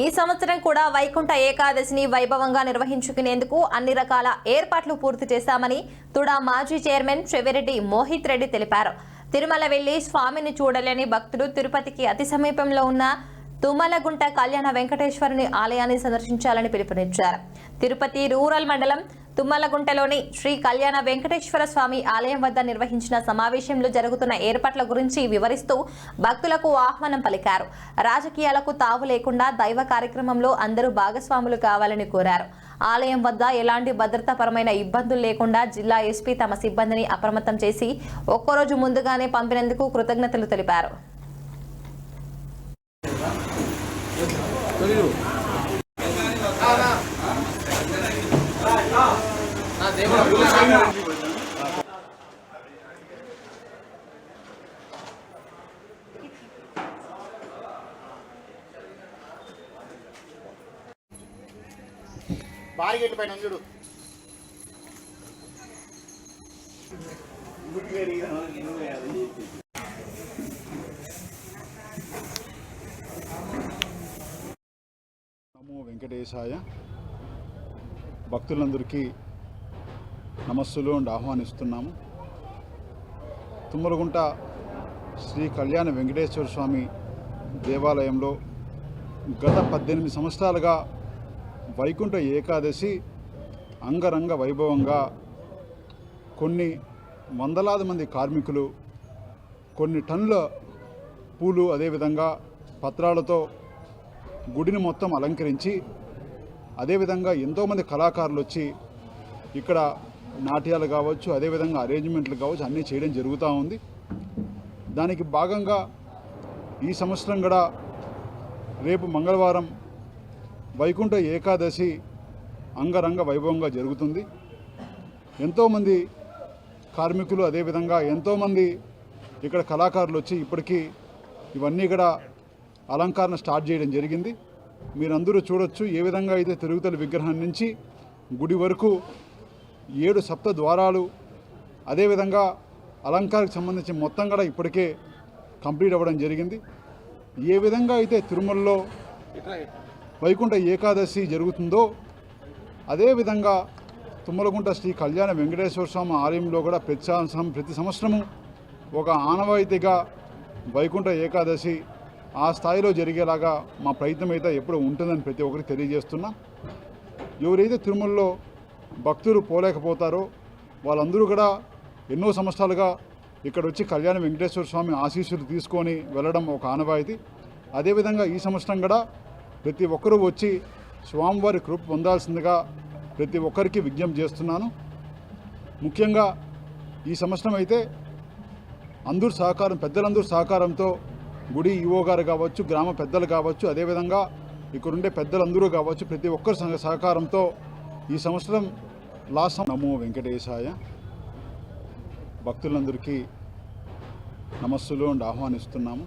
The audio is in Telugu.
ఈ సంవత్సరం కూడా వైకుంఠ ఏకాదశిని వైభవంగా నిర్వహించుకునేందుకు అన్ని రకాల ఏర్పాట్లు పూర్తి చేశామని తుడా మాజీ చైర్మన్ చెవిరెడ్డి మోహిత్ రెడ్డి తెలిపారు. తిరుమల వెళ్లి స్వామిని చూడలేని భక్తులు తిరుపతికి అతి సమీపంలో ఉన్న తుమ్మలగుంట కళ్యాణ వెంకటేశ్వరుని ఆలయాన్ని సందర్శించాలని పిలుపునిచ్చారు. తిరుపతి రూరల్ మండలం తుమ్మలగుంటలోని శ్రీ కళ్యాణ వెంకటేశ్వర స్వామి ఆలయం వద్ద నిర్వహించిన సమావేశంలో జరుగుతున్న ఏర్పాట్ల గురించి వివరిస్తూ భక్తులకు ఆహ్వానం పలికారు. రాజకీయాలకు తావు లేకుండా దైవ కార్యక్రమంలో అందరూ భాగస్వాములు కావాలని కోరారు. ఆలయం వద్ద ఎలాంటి భద్రతాపరమైన ఇబ్బందులు లేకుండా జిల్లా ఎస్పీ తమ సిబ్బందిని అప్రమత్తం చేసి ఒక్కరోజు ముందుగానే పంపినందుకు కృతజ్ఞతలు తెలిపారు. బారిగేట్ పైన చూడు. నమో వెంకటేశాయ. భక్తులందరికీ నమస్సులు అండ్ ఆహ్వానిస్తున్నాము. తుమ్మలగుంట శ్రీ కళ్యాణ వెంకటేశ్వర స్వామి దేవాలయంలో గత 18 సంవత్సరాలుగా వైకుంఠ ఏకాదశి అంగరంగ వైభవంగా కొన్ని వందలాది మంది కార్మికులు కొన్ని టన్నుల పూలు అదేవిధంగా పత్రాలతో గుడిని మొత్తం అలంకరించి అదేవిధంగా ఎంతోమంది కళాకారులు వచ్చి ఇక్కడ నాట్యాలు కావచ్చు అదేవిధంగా అరేంజ్మెంట్లు కావచ్చు అన్నీ చేయడం జరుగుతూ ఉంది. దానికి భాగంగా ఈ సంవత్సరం కూడా రేపు మంగళవారం వైకుంఠ ఏకాదశి అంగరంగ వైభవంగా జరుగుతుంది. ఎంతోమంది కార్మికులు అదేవిధంగా ఎంతోమంది ఇక్కడ కళాకారులు వచ్చి ఇప్పటికీ ఇవన్నీ కూడా అలంకరణ స్టార్ట్ చేయడం జరిగింది. మీరందరూ చూడొచ్చు ఏ విధంగా అయితే తిరుగుతల విగ్రహం నుంచి గుడి వరకు 7 సప్త ద్వారాలు అదేవిధంగా అలంకారకు సంబంధించి మొత్తం కూడా ఇప్పటికే కంప్లీట్ అవ్వడం జరిగింది. ఏ విధంగా అయితే తిరుమలలో వైకుంఠ ఏకాదశి జరుగుతుందో అదేవిధంగా తుమ్మలగుంట శ్రీ కళ్యాణ వెంకటేశ్వర స్వామి ఆలయంలో కూడా ప్రతి సంవత్సరము ఒక ఆనవాయితీగా వైకుంఠ ఏకాదశి ఆ స్థాయిలో జరిగేలాగా మా ప్రయత్నం అయితే ఎప్పుడు ఉంటుందని ప్రతి ఒక్కరికి తెలియజేస్తున్నా. ఎవరైతే తిరుమలలో భక్తులు పోలేకపోతారో వాళ్ళందరూ కూడా ఎన్నో సంవత్సరాలుగా ఇక్కడ వచ్చి కళ్యాణ వెంకటేశ్వర స్వామి ఆశీస్సులు తీసుకొని వెళ్ళడం ఒక ఆనవాయితీ. అదేవిధంగా ఈ సంవత్సరం కూడా ప్రతి ఒక్కరూ వచ్చి స్వామివారి కృప పొందాల్సిందిగా ప్రతి ఒక్కరికి విజ్ఞప్తి చేస్తున్నాను. ముఖ్యంగా ఈ సంవత్సరం అయితే అందరూ సహకారం పెద్దలందరూ సహకారంతో గుడి ఈవో గారు కావచ్చు గ్రామ పెద్దలు కావచ్చు అదేవిధంగా ఇక్కడుండే పెద్దలందరూ కావచ్చు ప్రతి ఒక్కరి సహకారంతో ఈ సంవత్సరం నమో వెంకటేశాయ. భక్తులందరికీ నమస్సులు అండ్ ఆహ్వానిస్తున్నాము.